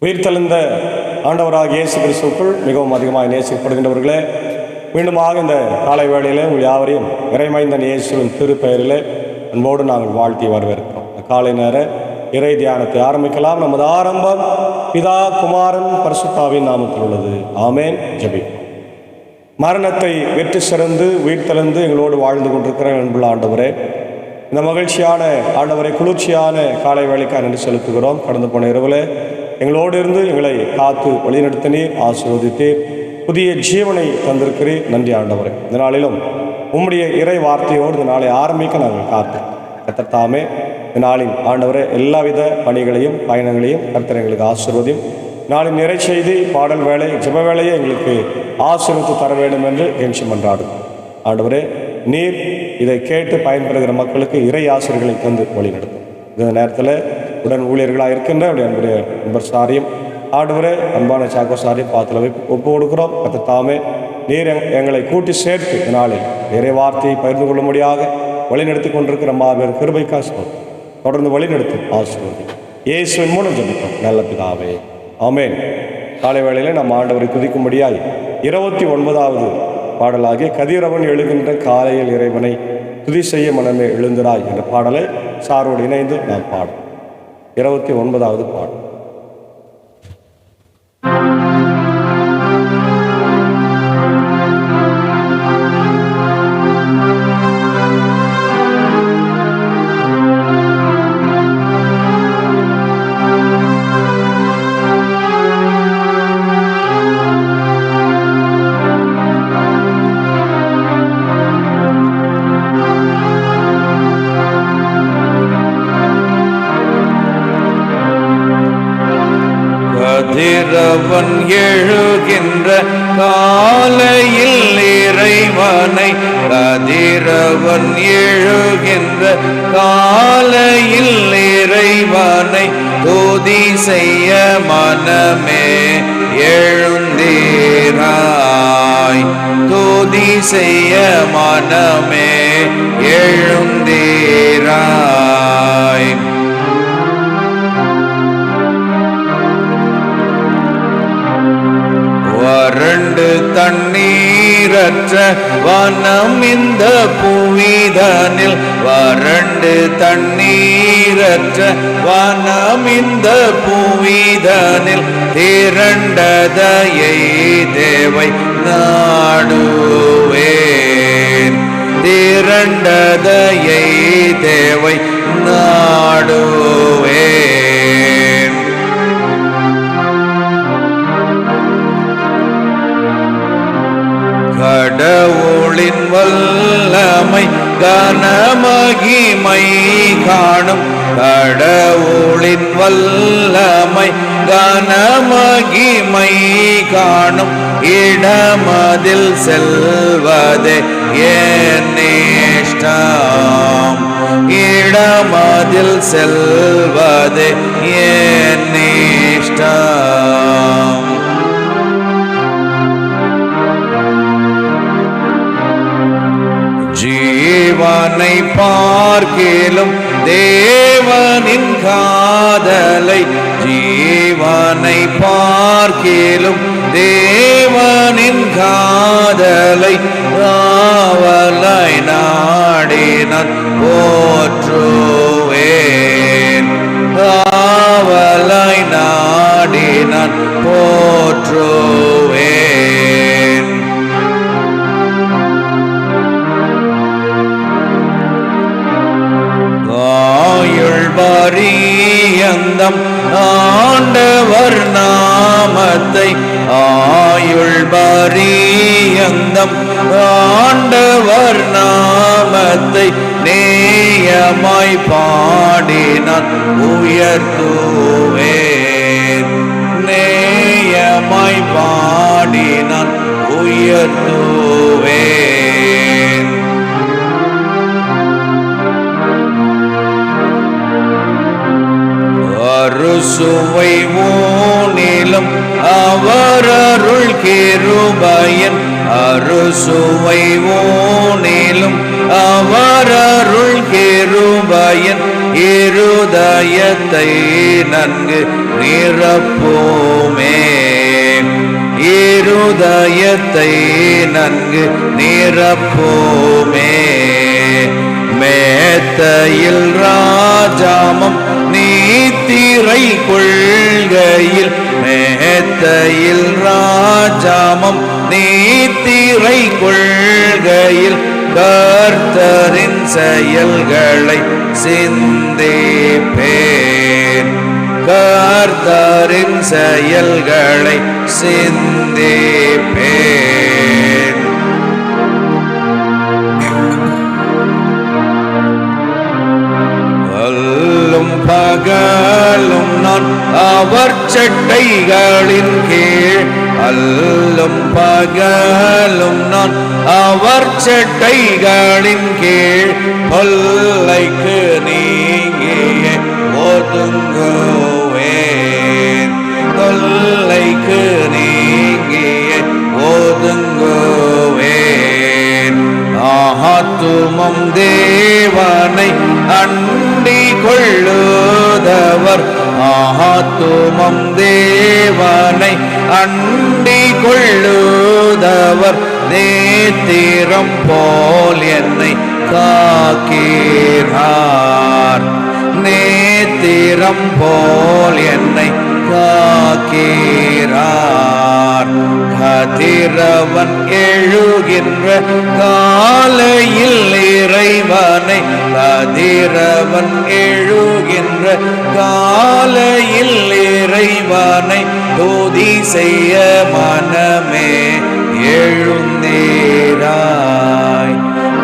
உயிர்த்தெழுந்த ஆண்டவராக இயேசு கிறிஸ்துவுக்குள் மிகவும் அதிகமாக நேசிக்கப்படுகின்றவர்களே, மீண்டுமாக இந்த காலை வேளையிலே உங்கள் யாவரையும் இறைமைந்தன் இயேசுவின் திருப்பெயரிலே அன்போடு நாங்கள் வாழ்த்தி வரவேற்கிறோம். காலை நேர இறை தியானத்தை ஆரம்பிக்கலாம். நமது ஆரம்பம் பிதா குமாரன் பரிசுத்தாவின் நாமத்தில் உள்ளது. ஆமேன். ஜெபிப்போம். மரணத்தை வெற்றி சிறந்து உயிர்த்தெழுந்து எங்களோடு வாழ்ந்து கொண்டிருக்கிற அன்புள்ள ஆண்டவரே, இந்த மகிழ்ச்சியான ஆண்டவரை குளிர்ச்சியான காலை வேளைக்காக நன்றி செலுத்துகிறோம். கடந்து போன இரவில் எங்களோடு இருந்து எங்களை காத்து வழிநடத்தினீர், ஆசீர்வதித்தீர், புதிய ஜீவனை தந்திருக்கிறீர். நன்றி ஆண்டவரே. இந்த நாளிலும் உம்முடைய இறை வார்த்தையோடு இந்த நாளை ஆரம்பிக்க நாங்கள் காத்து கர்த்தர் இந்த நாளின் ஆண்டவரே எல்லாவித பணிகளையும் பயணங்களையும் கர்த்தர் எங்களுக்கு ஆசீர்வதியும். நாளின் நிறை செய்தி பாடல் வேலை ஜெப வேலையை எங்களுக்கு ஆசீர்வதித்து தர வேண்டும் என்று கெஞ்சி மன்றாடும். ஆண்டவரே, நீர் இதை கேட்டு பயன்பெறுகிற மக்களுக்கு இறை ஆசிரியர்களை தந்து வழிநடத்தும். இந்த நேரத்தில் உடன் ஊழியர்களாக இருக்கின்ற அப்படி அன்புடைய நண்பர் சாரியும் ஆண்டவரே அன்பான சாக்கோ சாரியும் பாத்தில் ஒப்பு கொடுக்கிறோம். கர்த்தர் நீர் எங்களை கூட்டி சேர்த்து நாளில் இறை வார்த்தையை பகிர்ந்து கொள்ளும்படியாக வழிநடத்தி கொண்டிருக்கிற மாபெரும் கிருபைக்காக தொடர்ந்து வழிநடத்தும் ஆசீர்வதி இயேசுவின் மூலம் ஜெபிக்கிறோம் நல்ல பிதாவே. ஆமென். காலை வேளையில் நாம் ஆண்டவரை துதிக்கும்படியாய் 29வது பாடலாகிய கதிரவன் எழுகின்ற காலையில் இறைவனை துதி செய்ய மனமே எழுந்திராய் என்ற பாடலை சாரோடு இணைந்து நாம் பாடும். 29வது பாடல். கதிரவன் எழுகின்ற காலையில் இறைவனை, கதிரவன் எழுகின்ற காலையில் இறைவனை துதி செய்ய மனமே எழுந்தீராய், துதி செய்ய மனமே எழுந்தீராய். வறண்டு தண்ணீரற்ற வனம் இந்த புவிதனில், வறண்டு தண்ணீரற்ற வனம் இந்த புவிதனில் திரண்டதையை தேவை நாடுவேன், திரண்டதையை தேவை நாடுவேன். கடவுளின் வல்லமை கனமகிமை காணும், கடவுளின் வல்லமை கனமகிமை காணும் இடமதில் செல்வதே என் இஷ்டம், இடமதில் செல்வதே என் இஷ்டம். ஜீவனை பார்க்கிலும் தேவனின் காதலை, ஜீவனை பார்க்கிலும் தேவனின் காதலை ஆவலை நாடினான் போற்றுவேன், ஆவலை நாடினான் போற்றுவேன். ஆயுள் பரியந்தம் ஆண்டவர் நாமத்தை, ஆயுள் பரியந்தம் ஆண்டவர் நாமத்தை நேயமாய் பாடினான் உயர்த்துவேன், நேயமாய் பாடினான் உயர்த்துவேன். அறுசுவை ஊனிலும் அவர் அருள் கிருபையின், அறுசுவை ஊனிலும் அவர் அருள் கிருபையின் இருதயத்தை நன்கு நிரப்புமே. இருதயத்தை நன்கு நிரப்புமே. மேத்தையில் ராஜாமம் நீத்திரை கொள்கையில், மேத்தையில் ராஜாமம் நீத்திரை கொள்கையில், கர்த்தரின் செயல்களை சிந்திப்பேன். கர்த்தரின் செயல்களை சிந்திப்பேன். அல்லும் பகலும் நான் அவர் சட்டைகளின் கீழ், அல்லும் பகலும் நான் அவர் சட்டைகளின் கீழ், கொல்லைக்கு நீங்கிய ஒதுங்குவேன். கொல்லைக்கு நீங்கிய ஒதுங்குவேன். ஆத்துமம் தேவனை அண்டி கொள்ளுதவர், ஆத்துமம் தேவனை அண்டி கொள்ளுதவர், நேத்திரம் போல் என்னை காக்கிறார். நேத்திரம் போல் என்னை காக்கிறார். கதிரவன் எழுகின்ற காலையில் இறைவனை, கதிரவன் எழுகின்ற காலையில் இறைவனை, துதி செய்ய மனமே எழுந்தீராய்.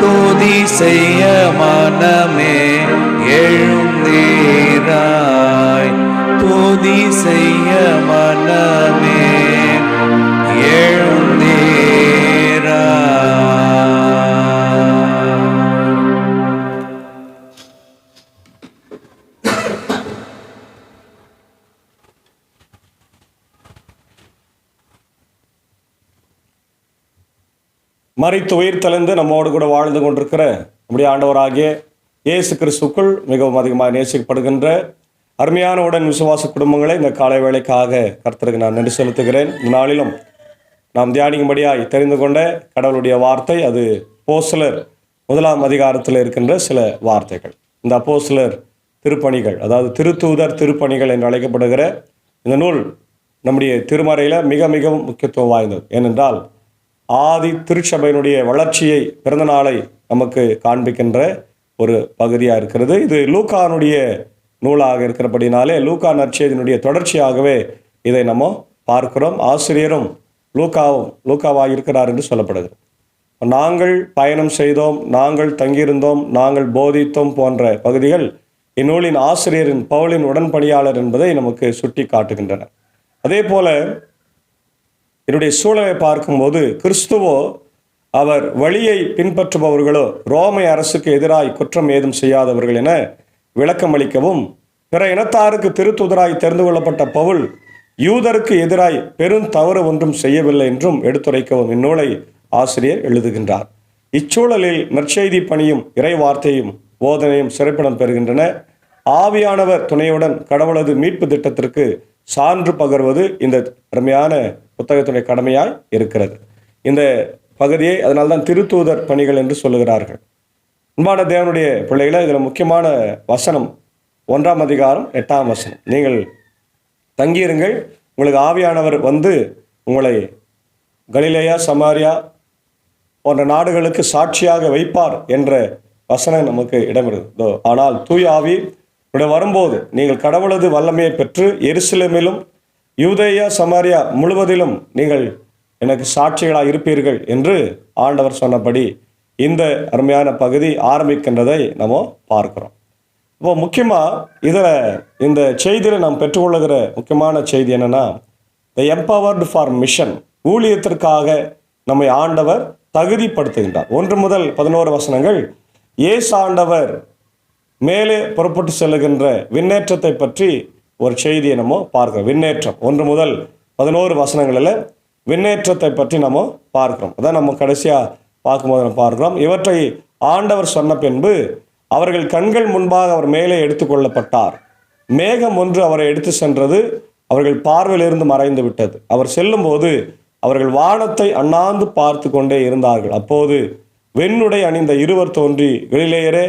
துதி செய்ய மனமே எழுந்தீராய். துதி செய்ய மனமே மரித்து உயிர் தெளிந்து நம்மோடு கூட வாழ்ந்து கொண்டிருக்கிற நம்முடைய ஆண்டவராகிய இயேசு கிறிஸ்துக்குள் மிகவும் அதிகமாக நேசிக்கப்படுகின்ற அருமையான உடன் விசுவாச குடும்பங்களை இந்த காலை வேளைக்காக கர்த்தருக்கு நான் நன்றி செலுத்துகிறேன். இந்த நாளிலும் நாம் தியானிக்கும்படியாய் தெரிந்து கொண்ட கடவுளுடைய வார்த்தை, அது அப்போஸ்தலர் 1ஆம் அதிகாரத்தில் இருக்கின்ற சில வார்த்தைகள். இந்த அப்போஸ்தலர் திருப்பணிகள், அதாவது திருத்தூதர் திருப்பணிகள் என்று அழைக்கப்படுகிற இந்த நூல் நம்முடைய திருமறையில் மிக மிகவும் முக்கியத்துவம் வாய்ந்தது. ஏனென்றால் ஆதி திருச்சபையினுடைய வளர்ச்சியை, பிறந்த நாளை நமக்கு காண்பிக்கின்ற ஒரு பகுதியாக இருக்கிறது. இது லூக்கானுடைய நூலாக இருக்கிறபடினாலே லூக்கா நற்செய்தியினுடைய தொடர்ச்சியாகவே இதை நம்ம பார்க்கிறோம். ஆசிரியரும் லூக்காவாக இருக்கிறார் என்று சொல்லப்படுகிறது. நாங்கள் பயணம் செய்தோம், நாங்கள் தங்கியிருந்தோம், நாங்கள் போதித்தோம் போன்ற பகுதிகள் இந்நூலின் ஆசிரியரின் பவுலின் உடன்பணியாளர் என்பதை நமக்கு சுட்டி காட்டுகின்றன. அதே போல என்னுடைய சூழலை பார்க்கும்போது கிறிஸ்துவோ அவர் வழியை பின்பற்றுபவர்களோ ரோமை அரசுக்கு எதிராய் குற்றம் ஏதும் செய்யாதவர்கள் என விளக்கம் அளிக்கவும், பிற இனத்தாருக்கு திருத்துதராய் தெரிந்து கொள்ளப்பட்ட பவுல் யூதருக்கு எதிராய் பெரும் தவறு ஒன்றும் செய்யவில்லை என்றும் எடுத்துரைக்கவும் இந்நூலை ஆசிரியர் எழுதுகின்றார். இச்சூழலில் நற்செய்தி பணியும் இறை வார்த்தையும் போதனையும் சிறப்பிடம் பெறுகின்றன. ஆவியானவர் துணையுடன் கடவுளது மீட்பு திட்டத்திற்கு சான்று பகர்வது இந்த அருமையான புத்தகத்துடைய கடமையாய் இருக்கிறது. இந்த பகுதியை அதனால்தான் திருத்தூதர் பணிகள் என்று சொல்லுகிறார்கள். அன்பான தேவனுடைய பிள்ளைகளை, இதில் முக்கியமான வசனம் 1ஆம் அதிகாரம் 8ஆம் வசனம். நீங்கள் தங்கியிருங்கள், உங்களுக்கு ஆவியானவர் வந்து உங்களை கலிலேயா சமாரியா போன்ற நாடுகளுக்கு சாட்சியாக வைப்பார் என்ற வசனம் நமக்கு இடமிருந்தோ. ஆனால் தூய ஆவி வரும்போது நீங்கள் கடவுளது வல்லமையை பெற்று எருசலேமிலும் யூதேயா சமாரியா முழுவதிலும் நீங்கள் எனக்கு சாட்சிகளாக இருப்பீர்கள் என்று ஆண்டவர் சொன்னபடி இந்த அருமையான பகுதி ஆரம்பிக்கின்றதை நம்ம பார்க்கிறோம். இப்போ முக்கியமாக இதில் இந்த செய்தியில் நாம் பெற்றுக்கொள்ளுகிற முக்கியமான செய்தி என்னென்னா, த எம்பவர்டு ஃபார் மிஷன், ஊழியத்திற்காக நம்மை ஆண்டவர் தகுதிப்படுத்துகின்றார். 1 முதல் 11 வசனங்கள் இயேசு ஆண்டவர் மேலே புறப்பட்டு செல்லுகின்ற விண்ணேற்றத்தை பற்றி ஒரு செய்தியை நம்ம பார்க்கிறோம். விண்ணேற்றம் 1 முதல் 11 வசனங்களில் விண்ணேற்றத்தை பற்றி நம்ம பார்க்கிறோம். அதான் நம்ம கடைசியாக பார்க்கும்போது நம்ம பார்க்கிறோம். இவற்றை ஆண்டவர் சொன்ன பின்பு அவர்கள் கண்கள் முன்பாக அவர் மேலே எடுத்துக்கொள்ளப்பட்டார். மேகம் ஒன்று அவரை எடுத்து சென்றது. அவர்கள் பார்வையிலிருந்து மறைந்து விட்டது. அவர் செல்லும்போது அவர்கள் வானத்தை அண்ணாந்து பார்த்து கொண்டே இருந்தார்கள். அப்போது வெண்ணுடை அணிந்த இருவர் தோன்றி, கலிலேயரே,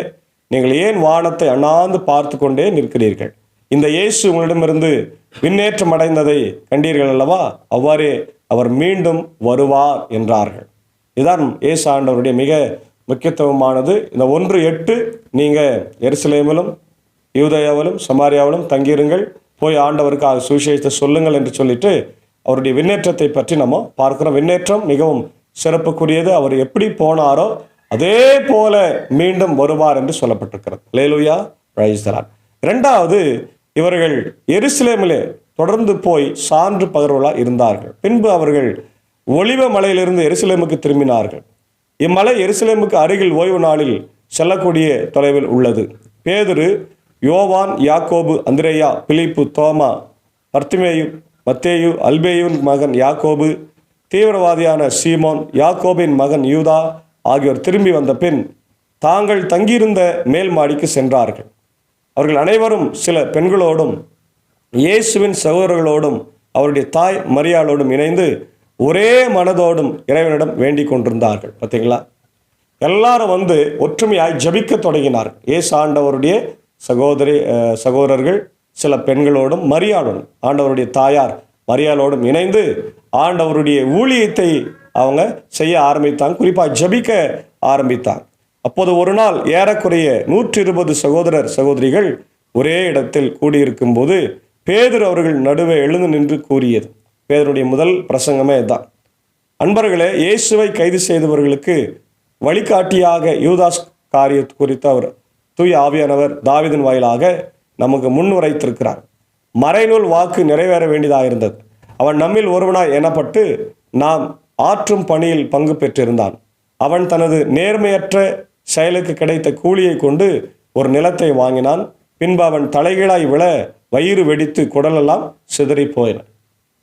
நீங்கள் ஏன் வானத்தை அண்ணாந்து பார்த்து கொண்டே நிற்கிறீர்கள்? இந்த இயேசு உங்களிடமிருந்து விண்ணேற்றம் அடைந்ததை கண்டீர்கள் அல்லவா? அவ்வாறே அவர் மீண்டும் வருவார் என்றார்கள். இதுதான் இயேசு ஆண்டவருடைய மிக முக்கியத்துவமானது. இந்த 1:8 நீங்கள் எருசலேமிலும் யூதேயாவிலும் சமாரியாவிலும் தங்கியிருங்கள், போய் ஆண்டவருக்காக சுவிசேஷத்தை சொல்லுங்கள் என்று சொல்லிட்டு அவருடைய விண்ணேற்றத்தை பற்றி நம்ம பார்க்கிறோம். விண்ணேற்றம் மிகவும் சிறப்புக்குரியது. அவர் எப்படி போனாரோ அதே போல மீண்டும் வருவார் என்று சொல்லப்பட்டிருக்கிறது. அல்லேலூயா, பிரைஸ் தி லார்ட். இரண்டாவது, இவர்கள் எருசலேமிலே தொடர்ந்து போய் சான்று பகர்வலாக இருந்தார்கள். பின்பு அவர்கள் ஒலிவ மலையிலிருந்து எருசலேமுக்கு திரும்பினார்கள். இம்மலை எருசலேமுக்கு அருகில் ஓய்வு நாளில் செல்லக்கூடிய தொலைவில் உள்ளது. பேதுரு, யோவான், யாக்கோபு, அந்திரேயா, பிலிப்பு, தோமா, பர்த்திமேயு, மத்தேயு, அல்பேயுவின் மகன் யாக்கோபு, தீவிரவாதியான சீமோன், யாக்கோபின் மகன் யூதா ஆகியோர் திரும்பி வந்த பின் தாங்கள் தங்கியிருந்த மேல் மாடிக்கு சென்றார்கள். அவர்கள் அனைவரும் சில பெண்களோடும் இயேசுவின் சகோதரர்களோடும் அவருடைய தாய் மரியாளோடும் இணைந்து ஒரே மனதோடும் இறைவனிடம் வேண்டிக் கொண்டிருந்தார்கள். பார்த்தீங்களா, எல்லாரும் வந்து ஒற்றுமையாய் ஜபிக்க தொடங்கினார்கள். இயேசு ஆண்டவருடைய சகோதரர்கள் சில பெண்களோடும் மரியாளோடும் ஆண்டவருடைய தாயார் மரியாளோடும் இணைந்து ஆண்டவருடைய ஊழியத்தை அவங்க செய்ய ஆரம்பித்தாங்க. குறிப்பாக ஜபிக்க ஆரம்பித்தாங்க. அப்போது ஒரு நாள் ஏறக்குறைய 120 சகோதரிகள் ஒரே இடத்தில் கூடியிருக்கும் போது பேதுரு அவர்கள் நடுவே எழுந்து நின்று கூறியது. பேதுருடைய முதல் பிரசங்கமே இதுதான். அன்பர்களே, இயேசுவை கைது செய்தவர்களுக்கு வழிகாட்டியாக யூதாஸ் காரியத்தை குறித்து அவர் தூய ஆவியானவர் தாவீதின் வாயிலாக நமக்கு முன்னுரைத்திருக்கிறார். மறைநூல் வாக்கு நிறைவேற வேண்டியதாக இருந்தது. அவன் நம்மில் ஒருவனாய் எண்ணப்பட்டு நாம் ஆற்றும் பணியில் பங்கு பெற்றிருந்தான். அவன் தனது நேர்மையற்ற செயலுக்கு கிடைத்த கூலியை கொண்டு ஒரு நிலத்தை வாங்கினான். பின்பு அவன் தலைகீழாய் விழ வயிறு வெடித்து குடலெல்லாம் சிதறி போயின.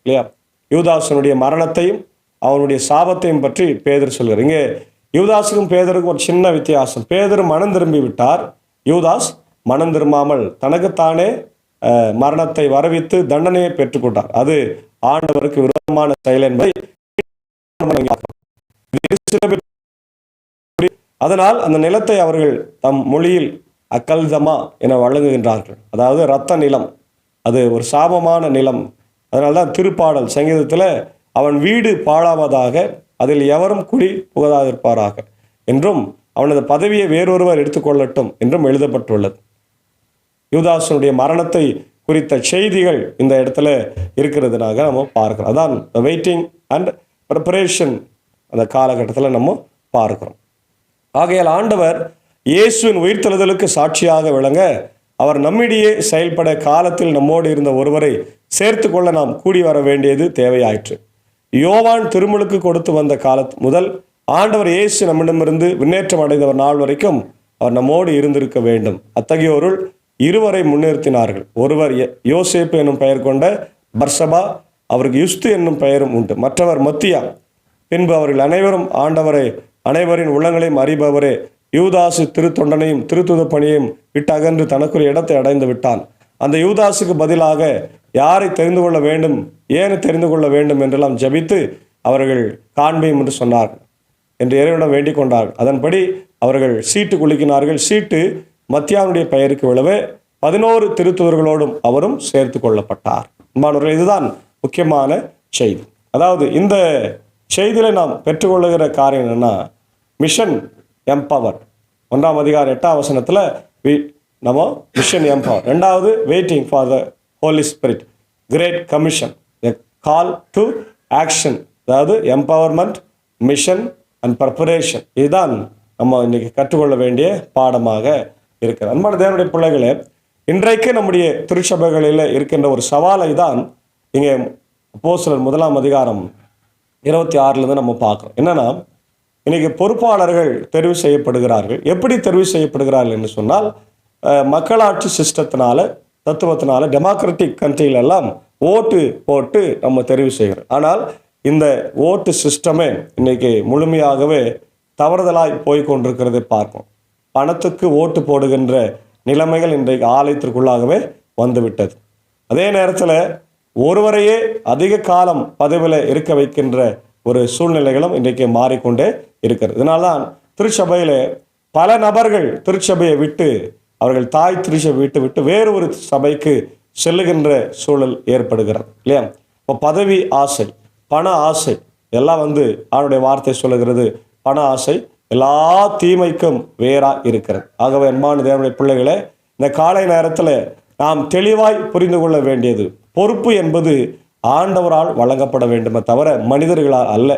இல்லையா? யூதாசனுடைய மரணத்தையும் அவனுடைய சாபத்தையும் பற்றி பேதுரு சொல்கிறார். இங்கே யூதாஸுக்கும் பேதருக்கும் ஒரு சின்ன வித்தியாசம். பேதுரு மனம் திரும்பி விட்டார். யூதாஸ் மனம் திரும்பாமல் தனக்குத்தானே மரணத்தை வரவித்து தண்டனையை பெற்றுக்கொண்டார். அது ஆண்டவருக்கு விரோதமான செயல் என்பதை அதனால் அந்த நிலத்தை அவர்கள் தம் மொழியில் அக்கல்தமா என வழங்குகின்றார்கள். அதாவது இரத்த நிலம், அது ஒரு சாபமான நிலம். அதனால்தான் திருப்பாடல் சங்கீதத்தில் அவன் வீடு பாழாவதாக, அதில் எவரும் குடி புகழாதிருப்பாராக என்றும் அவனது பதவியை வேறொருவர் எடுத்துக்கொள்ளட்டும் என்றும் எழுதப்பட்டுள்ளது. யூதாசனுடைய மரணத்தை குறித்த செய்திகள் இந்த இடத்துல இருக்கிறதுனாக நம்ம பார்க்கிறோம். அதான் வெயிட்டிங் அண்ட் ப்ரிப்பரேஷன் அந்த காலகட்டத்தில் நம்ம பார்க்கிறோம். ஆகையால் ஆண்டவர் இயேசுவின் உயிர்த்தெழுதலுக்கு சாட்சியாக விளங்க அவர் நம்மிடையே செயல்பட காலத்தில் நம்மோடு இருந்த ஒருவரை சேர்த்து கொள்ள நாம் கூடி வர வேண்டியது தேவையாயிற்று. யோவான் திருமுழுக்கு கொடுத்து வந்த காலத்து முதல் ஆண்டவர் இயேசு நம்மிடமிருந்து விண்ணேற்றம் அடைந்தவர் நாள் வரைக்கும் அவர் நம்மோடு இருந்திருக்க வேண்டும். அத்தகையோருள் இருவரை முன்னிறுத்தினார்கள். ஒருவர் யோசேப்பு என்னும் பெயர் கொண்ட பர்சபா, அவருக்கு யுஸ்து என்னும் பெயரும் உண்டு. மற்றவர் மத்தியா. பின்பு அவர்கள் அனைவரும் அனைவரின் உள்ளங்களையும் அறிபவரே. யூதாசு திருத்தொண்டனையும் திருத்துத பணியையும் விட்டு அகன்று தனக்குரிய இடத்தை அடைந்து விட்டான். அந்த யூதாசுக்கு பதிலாக யாரை தெரிந்து கொள்ள வேண்டும், ஏன் தெரிந்து கொள்ள வேண்டும் என்றெல்லாம் ஜபித்து அவர்கள் காண்பையும் என்று சொன்னார்கள் என்று இறைவனிடம் வேண்டிக் கொண்டார்கள். அதன்படி அவர்கள் சீட்டு குலுக்கினார்கள். சீட்டு மத்தியாவுடைய பெயருக்கு விழவே 11 திருத்துதர்களோடும் அவரும் சேர்த்து கொள்ளப்பட்டார். அன்பானவர்களே, இதுதான் முக்கியமான செய்தி. அதாவது இந்த செய்தியில நாம் பெற்றுக்கொள்ளுகிற காரியம் என்னன்னா, மிஷன் எம்பவர். 1ஆம் அதிகாரம் 8ஆம் வசனத்தில் நம்ம மிஷன் எம்பவர். 2வது waiting for the Holy Spirit, Great Commission, call to action. அதாவது எம்பவர்மெண்ட், மிஷன் அண்ட் ப்ரிப்பரேஷன். இதுதான் நம்ம இன்னைக்கு கற்றுக்கொள்ள வேண்டிய பாடமாக இருக்கிறது. அன்பான தேவனுடைய பிள்ளைகளே, இன்றைக்கு நம்முடைய திருச்சபைகளில் இருக்கின்ற ஒரு சவாலை தான் இங்கே அப்போஸ்தலர் 1ஆம் அதிகாரம் 26 நம்ம பார்க்குறோம். என்னன்னா, இன்னைக்கு பொறுப்பாளர்கள் தெரிவு செய்யப்படுகிறார்கள். எப்படி தெரிவு செய்யப்படுகிறார்கள் என்று சொன்னால், மக்களாட்சி சிஸ்டத்தினால, தத்துவத்தினால, டெமோக்ராட்டிக் கண்ட்ரியிலெல்லாம் ஓட்டு போட்டு நம்ம தெரிவு செய்கிறோம். ஆனால் இந்த ஓட்டு சிஸ்டமே இன்னைக்கு முழுமையாகவே தவறுதலாய் போய் கொண்டிருக்கிறதை பார்ப்போம். பணத்துக்கு ஓட்டு போடுகின்ற நிலைமைகள் இன்றைக்கு ஆலயத்திற்குள்ளாகவே வந்துவிட்டது. அதே நேரத்தில் ஒருவரையே அதிக காலம் பதவியில் இருக்க வைக்கின்ற ஒரு சூழ்நிலைகளும் இன்றைக்கு மாறிக்கொண்டே இருக்கிறது. இதனால்தான் திருச்சபையில் பல நபர்கள் திருச்சபையை விட்டு, அவர்கள் தாய் திருச்சபை விட்டு வேறு ஒரு சபைக்கு செல்லுகின்ற சூழல் ஏற்படுகிறது இல்லையா? இப்போ பதவி ஆசை, பண ஆசை எல்லாம் அவனுடைய வார்த்தை சொல்லுகிறது, பண ஆசை எல்லா தீமைக்கும் வேறா இருக்கிறது. ஆகவே அன்பான தேவனுடைய பிள்ளைகளே, இந்த காலை நேரத்தில் நாம் தெளிவாய் புரிந்து கொள்ள வேண்டியது, பொறுப்பு என்பது ஆண்டவரால் வழங்கப்பட வேண்டுமே தவிர மனிதர்களால் அல்ல.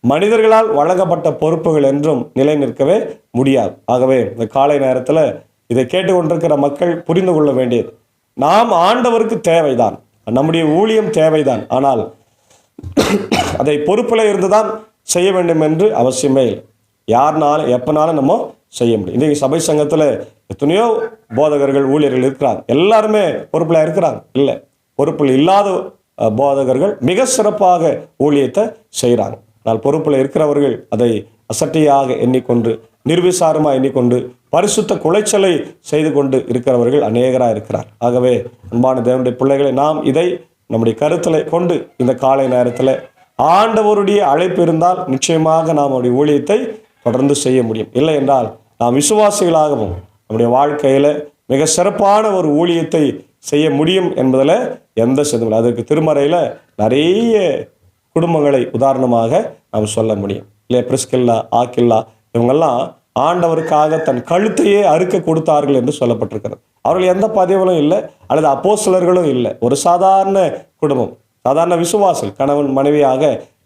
மனிதர்களால் வழங்கப்பட்ட பொறுப்புகள் என்றும் நிலை நிற்கவே முடியாது. ஆகவே இந்த காலை நேரத்தில் இதை கேட்டுக்கொண்டிருக்கிற மக்கள் புரிந்து கொள்ள வேண்டியது, நாம் ஆண்டவருக்கு தேவைதான், நம்முடைய ஊழியம் தேவைதான், ஆனால் அதை பொறுப்பில் இருந்துதான் செய்ய வேண்டும் என்று அவசியமே இல்லை. யாருனாலும் எப்பனாலும் நம்ம செய்ய முடியும். இன்றைக்கு சபை சங்கத்தில் எத்தனையோ போதகர்கள் ஊழியர்கள் இருக்கிறாங்க, எல்லாருமே பொறுப்பில் இருக்கிறாங்க இல்லை. பொறுப்பில் இல்லாத போதகர்கள் மிக சிறப்பாக ஊழியத்தை செய்கிறாங்க. ஆனால் பொறுப்பில் இருக்கிறவர்கள் அதை அசட்டையாக எண்ணிக்கொண்டு, நிர்விசாரமாக எண்ணிக்கொண்டு, பரிசுத்த குலைச்சலை செய்து கொண்டு இருக்கிறவர்கள் அநேகராக இருக்கிறார். ஆகவே அன்பான தேவனுடைய பிள்ளைகளை, நாம் இதை நம்முடைய கருத்தில் கொண்டு இந்த காலை நேரத்தில் ஆண்டவருடைய அழைப்பு இருந்தால் நிச்சயமாக நாம் அவருடைய ஊழியத்தை தொடர்ந்து செய்ய முடியும். இல்லை என்றால் நாம் விசுவாசிகளாகவும் நம்முடைய வாழ்க்கையில் மிக சிறப்பான ஒரு ஊழியத்தை செய்ய முடியும் என்பதில் எந்த சந்தேகமும். அதற்கு திருமறையில் நிறைய குடும்பங்களை உதாரணமாக நாம் சொல்ல முடியும் இல்லையா? பிரிஸ்கில்லா, ஆக்கில்லா இவங்கெல்லாம் ஆண்டவருக்காக தன் கழுத்தையே அறுக்க கொடுத்தார்கள் என்று சொல்லப்பட்டிருக்கிறது. அவர்கள் எந்த பதவிகளும் இல்லை, அல்லது அப்போஸ்தலர்களும் இல்லை. ஒரு சாதாரண குடும்பம், சாதாரண விசுவாசல் கணவன் மனைவியாக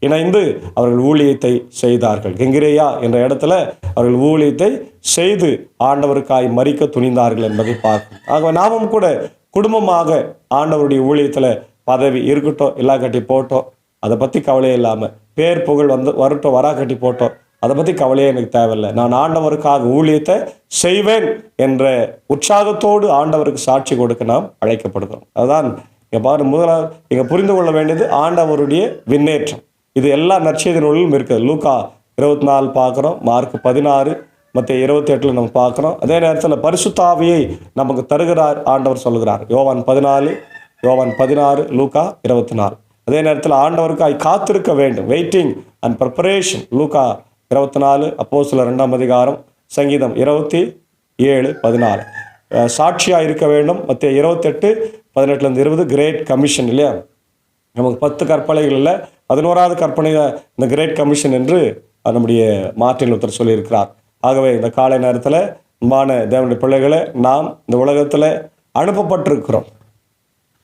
இணைந்து அவர்கள் ஊழியத்தை செய்தார்கள். கெங்கிரேயா என்ற இடத்துல அவர்கள் ஊழியத்தை செய்து ஆண்டவருக்காய் மரிக்க துணிந்தார்கள் என்பதை பார்க்கும். ஆகவே நாமும் கூட குடும்பமாக ஆண்டவருடைய ஊழியத்தில் பதவி இருக்கட்டும், இல்லா கட்டி போட்டோம், அதை பற்றி கவலையே இல்லாமல், பேர் புகழ் வரட்டும், வரா கட்டி போட்டோம், அதை பற்றி கவலையே எனக்கு தேவையில்லை, நான் ஆண்டவருக்காக ஊழியத்தை செய்வேன் என்ற உற்சாகத்தோடு ஆண்டவருக்கு சாட்சி கொடுக்க நாம் அழைக்கப்படுகிறோம். அதுதான் இங்கே பாரு, முதலாவது இங்கே புரிந்து கொள்ள வேண்டியது ஆண்டவருடைய விண்ணேற்றம். இது எல்லா நற்செய்தி நூலிலும் இருக்குது. லூக்கா 24 பார்க்குறோம், மார்க் 16, மத்திய 28 நம்ம பார்க்குறோம். அதே நேரத்தில் பரிசுத்த ஆவியை நமக்கு தருகிறார் ஆண்டவர் சொல்லுகிறார். யோவான் 16, லூக்கா 24. அதே நேரத்தில் ஆண்டவருக்காய் காத்திருக்க வேண்டும், வெயிட்டிங் அண்ட் ப்ரிப்பரேஷன். லூக்கா 24, அப்போஸ்தலர் 2ஆம் அதிகாரம், சங்கீதம் 27, 14. சாட்சியாக இருக்க வேண்டும், மத்திய 28, 18-20 கிரேட் கமிஷன் இல்லையா? நமக்கு 10 கற்பனைகள் இல்லை, 11வது கற்பனை இந்த கிரேட் கமிஷன் என்று நம்முடைய மார்ட்டின் லூத்தர் சொல்லியிருக்கிறார். ஆகவே இந்த காலை நேரத்தில் அன்பான தேவனுடைய பிள்ளைகளை, நாம் இந்த உலகத்தில் அனுப்பப்பட்டிருக்கிறோம்.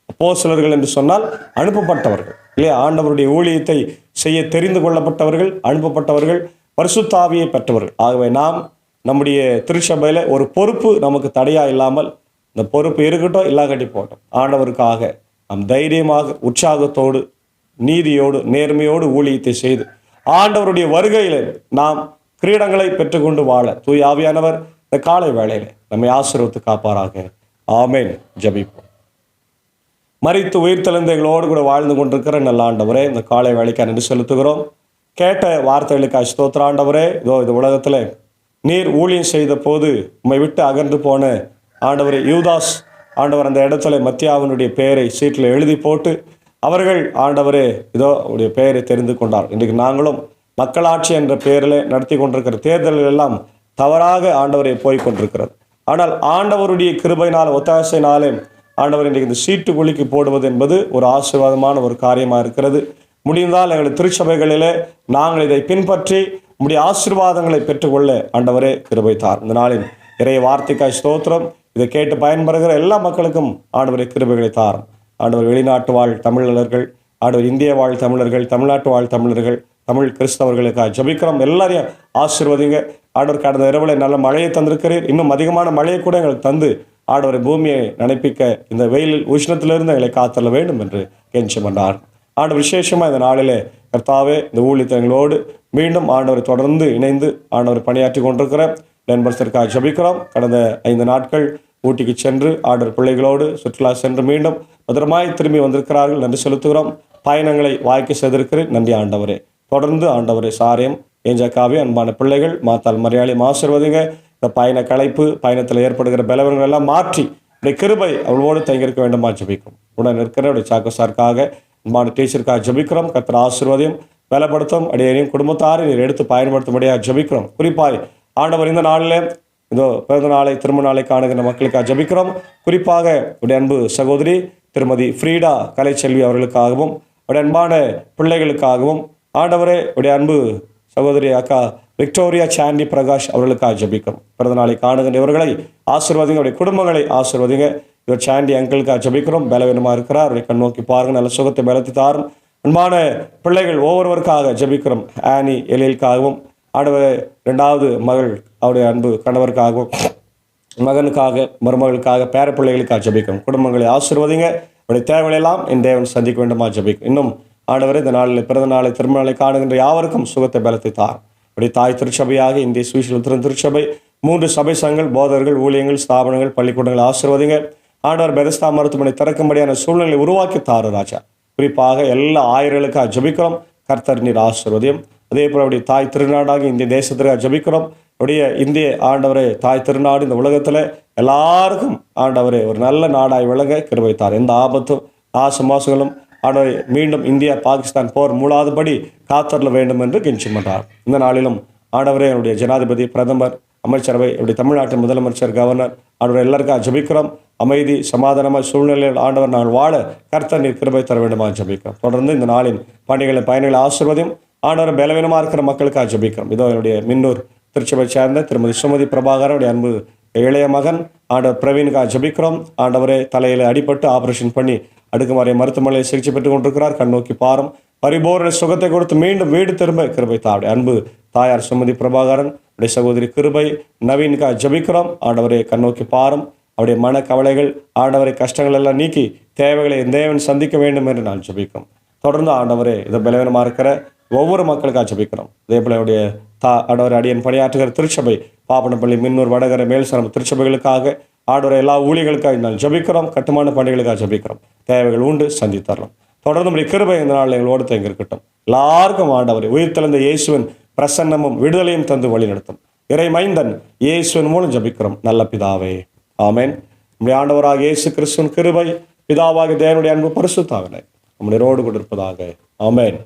அப்போஸ்தலர்கள் என்று சொன்னால் அனுப்பப்பட்டவர்கள் இல்லையா? ஆண்டவருடைய ஊழியத்தை செய்ய தெரிந்து கொள்ளப்பட்டவர்கள், அனுப்பப்பட்டவர்கள், பரிசுத்த ஆவியை பெற்றவர்கள். ஆகவே நாம் நம்முடைய திருச்சபையில் ஒரு பொறுப்பு நமக்கு தடையா இல்லாமல், இந்த பொறுப்பு இருக்கட்டும், இல்லா கட்டி போட்டோம், ஆண்டவருக்காக நாம் தைரியமாக, உற்சாகத்தோடு, நீதியோடு, நேர்மையோடு ஊழியத்தை செய்து ஆண்டவருடைய வருகையில் நாம் கிரீடங்களை பெற்றுக்கொண்டு வாழ தூய ஆவியானவர் இந்த காலை வேளையில் நம்மை ஆசீர்வதித்து காப்பாராக. ஆமென். ஜெபிப்போம். மரித்து உயிர்த்தெழுந்த எங்களோடு கூட வாழ்ந்து கொண்டிருக்கிற நல்ல ஆண்டவரே, இந்த காலை வேளைக்கு நன்றி செலுத்துகிறோம். கேட்ட வார்த்தைகளுக்காக ஸ்தோத்திர ஆண்டவரே. இதோ இந்த உலகத்தில் நீர் ஊழியம் செய்த போது உம்மை விட்டு அகன்று போன ஆண்டவரே யூதாஸ் ஆண்டவர் அந்த இடத்துல மத்தியாவினுடைய பெயரை சீட்டில் எழுதி போட்டு அவர்கள் ஆண்டவரே இதோ அவருடைய பெயரை தெரிந்து கொண்டார். இன்றைக்கு நாங்களும் மக்களாட்சி என்ற பெயரில் நடத்தி கொண்டிருக்கிற தேர்தல்கள் எல்லாம் தவறாக ஆண்டவரை போய்கொண்டிருக்கிறது. ஆனால் ஆண்டவருடைய கிருபையினால், ஒத்தாசையினாலே ஆண்டவர் இன்றைக்கு இந்த சீட்டு குலுக்கி போடுவது என்பது ஒரு ஆசீர்வாதமான ஒரு காரியமாக இருக்கிறது. முடிந்தால் எங்கள் திருச்சபைகளிலே நாங்கள் இதை பின்பற்றி நம்முடைய ஆசீர்வாதங்களை பெற்றுக்கொள்ள ஆண்டவரே கிருபை தார். இந்த நாளின் இறைய வார்த்தைக்காய் ஸ்தோத்திரம். இதை கேட்டு பயன்பெறுகிற எல்லா மக்களுக்கும் ஆண்டவரை கிருபைகளை தாரும். ஆண்டவர் வெளிநாட்டு வாழ் தமிழர்கள், ஆண்டவர் இந்திய வாழ் தமிழர்கள், தமிழ்நாட்டு வாழ் தமிழர்கள், தமிழ் கிறிஸ்தவர்களுக்காக ஜபிக்கிறோம். எல்லாரையும் ஆசீர்வதிங்க. ஆண்டவர் கடந்த இரவில் நல்ல மழையை தந்திருக்கிறீர், இன்னும் அதிகமான மழையை கூட எங்களுக்கு தந்து ஆண்டவரை பூமியை நனைப்பிக்க இந்த வெயிலில் உஷ்ணத்திலிருந்து எங்களை காத்தள்ள வேண்டும் என்று கெஞ்சி பண்ணார். ஆண்டவர் விசேஷமாக இந்த நாளிலே கர்த்தாவே இந்த ஊழியத்தங்களோடு மீண்டும் ஆண்டவரை தொடர்ந்து இணைந்து ஆண்டவர் பணியாற்றி கொண்டிருக்கிற நண்பர்ஸிற்காக ஜபிக்கிறோம். கடந்த 5 நாட்கள் ஊட்டிக்கு சென்று ஆண்டவர் பிள்ளைகளோடு சுற்றுலா சென்று மீண்டும் பத்திரமாய் திரும்பி வந்திருக்கிறார்கள். நன்றி செலுத்துகிறோம். பயணங்களை வாய்க்கு செய்திருக்கிறேன். நன்றி ஆண்டவரே. தொடர்ந்து ஆண்டவரே சாரியம் ஏஞ்சக்காவே அன்பான பிள்ளைகள் மாத்தால் மரியாதை ஆசீர்வதிங்க. இந்த பயண களைப்பு, பயணத்தில் ஏற்படுகிற பலவீனங்கள் எல்லாம் மாற்றி உடைய கிருபை அவளோடு தங்கியிருக்க வேண்டுமா ஜெபிக்கிறோம். உடன் இருக்கிற உடைய சாக்கோசாருக்காக, அன்பான டீச்சருக்காக ஜெபிக்கிறோம். கர்த்தர் ஆசீர்வாதம் பலப்படுத்தும் அடியையும் குடும்பத்தாரை நீர் எடுத்து பயன்படுத்தும்படியாக ஜெபிக்கிறோம். குறிப்பாய் ஆண்டவர் இந்த நாளில் இதோ பிறந்த நாளை, திருமண நாளை காணுகின்ற மக்களுக்காக ஜெபிக்கிறோம். குறிப்பாக உடைய அன்பு சகோதரி திருமதி ஃப்ரீடா கலைச்செல்வி அவர்களுக்காகவும், உடைய அன்பான பிள்ளைகளுக்காகவும், ஆண்டவரே உடைய அன்பு சகோதரி அக்கா விக்டோரியா சாண்டி பிரகாஷ் அவர்களுக்காக ஜெபிக்கிறோம். பிறந்த நாளை காணுகின்ற இவர்களை ஆசீர்வதிங்க, அவருடைய குடும்பங்களை ஆசீர்வதிங்க. இவர் சாண்டி அங்கிளுக்காக ஜெபிக்கிறோம். பலவீனமாக இருக்கிறார், அவருடைய கண் நோக்கி பாருங்க, நல்ல சுகத்தை பலத்தி தாரும். அன்பான பிள்ளைகள் ஒவ்வொருவருக்காக ஜெபிக்கிறோம். ஆனி எலியலுக்காகவும், ஆண்டவரே இரண்டாவது மகள் அவருடைய அன்பு கணவருக்காகவும், மகனுக்காக, மருமகளுக்காக, பேர பிள்ளைகளுக்காக ஜெபிக்கிறோம். குடும்பங்களை ஆசீர்வதிங்க, அவருடைய தேவைகளெல்லாம் என் தேவன் சந்திக்க வேண்டுமா ஜெபிக்கும். இன்னும் ஆண்டவரே இந்த நாளில் பிறந்த நாளை, திருமண நாளை காணுகின்ற யாவருக்கும் சுகத்தை பலத்தை தார். அப்படி தாய் திருச்சபையாக இந்திய சுவிசேஷ திருச்சபை, 3 சபை சங்கங்கள், போதர்கள், ஊழியங்கள், ஸ்தாபனங்கள், பள்ளிக்கூடங்கள் ஆசீர்வதிங்க. ஆண்டவர் பெதஸ்தா மருத்துவமனை திறக்கும்படியான சூழ்நிலை உருவாக்கி தாரு ராஜா. குறிப்பாக எல்லா ஆயர்களுக்காக ஜெபிக்கிறோம். கர்த்தர் நீர் ஆசீர்வதியும். அதே போல அப்படி தாய் திருநாடாக இந்திய தேசத்திற்காக ஜெபிக்கிறோம். அப்படியே இந்திய ஆண்டவரே தாய் திருநாடு இந்த உலகத்தில் எல்லாருக்கும் ஆண்டவரே ஒரு நல்ல நாடாய் விளங்க கிருபை தார். எந்த ஆபத்தும் ஆசமாசங்களும் ஆண்டவரை மீண்டும் இந்தியா பாகிஸ்தான் போர் மூளாதபடி காத்தரல வேண்டும் என்று கெஞ்சி பண்றார். இந்த நாளிலும் ஆண்டவரே என்னுடைய ஜனாதிபதி, பிரதமர், அமைச்சரவை, இப்படி தமிழ்நாட்டின் முதலமைச்சர், கவர்னர், ஆண்டவர் எல்லாருக்காக ஜெபிக்கிறோம். அமைதி சமாதானமாக சூழ்நிலையில் ஆண்டவர் நாங்கள் வாழ கர்த்தர் நீர் கிருபை தர வேண்டுமா ஜெபிக்கிறோம். தொடர்ந்து இந்த நாளின் பண்டிகளை பயணிகளை ஆசீர்வதியும். ஆண்டவர் பலவீனமாக இருக்கிற மக்களுக்காக ஜெபிக்கிறோம். இதோ என்னுடைய மின்னூர் திருச்சபை சேர்ந்த திருமதி சுமதி பிரபாகரனுடைய அன்பு இளைய மகன் ஆண்டவர் பிரவீனுக்காக ஜெபிக்கிறோம். ஆண்டவரே தலையில் அடிபட்டு ஆபரேஷன் பண்ணி அடுக்குமாறை மருத்துவமனையில் சிகிச்சை பெற்றுக் கொண்டிருக்கிறார். கண் நோக்கி பாரும், பரிபூர்ண சுகத்தை கொடுத்து மீண்டும் வீடு திரும்ப கிருபை தாவுடைய அன்பு தாயார் சுமதி பிரபாகரன், உடைய சகோதரி கிருபை நவீனுக்காக ஜெபிக்கிறோம். ஆண்டவரை கண்ணோக்கி பாரும், அவருடைய மன கவலைகள், ஆண்டவரை கஷ்டங்கள் எல்லாம் நீக்கி தேவைகளை தேவன் சந்திக்க வேண்டும் என்று நான் ஜெபிக்கிறோம். தொடர்ந்து ஆண்டவரே இதை பலவீனமாக இருக்கிற ஒவ்வொரு மக்களுக்காக ஜெபிக்கிறோம். அதே போல அவருடைய ஆண்டவர் அடியன் பணியாற்றுகிற திருச்சபை, பாப்பனப்பள்ளி, மின்னூர், வடகரை, மேல்சரம் திருச்சபைகளுக்காக, ஆண்டவரை எல்லா ஊழியர்களுக்காக நான் ஜெபிக்கிறோம். கட்டுமான பணிகளுக்காக ஜெபிக்கிறோம். தேவைகள் உண்டு, சந்தித்தரலாம். தொடர்ந்து நம்முடைய கிருபை இந்த நாளில் எங்களோடு தங்கி இருக்கட்டும். எல்லாருக்கும் ஆண்டவரை உயிர்த்தெழுந்த இயேசுவின் பிரசன்னமும் விடுதலையும் தந்து வழி நடத்தும். இறை மைந்தன் இயேசுவின் மூலம் ஜெபிக்கிறோம் நல்ல பிதாவே, ஆமேன். நம்முடைய ஆண்டவராக இயேசு கிறிஸ்துவின் கிருபை, பிதாவாக தேவனுடைய அன்பு, பரிசுத்த ஆவியானவர் நம்முடைய ரோடு கொண்டிருப்பதாக. ஆமேன்.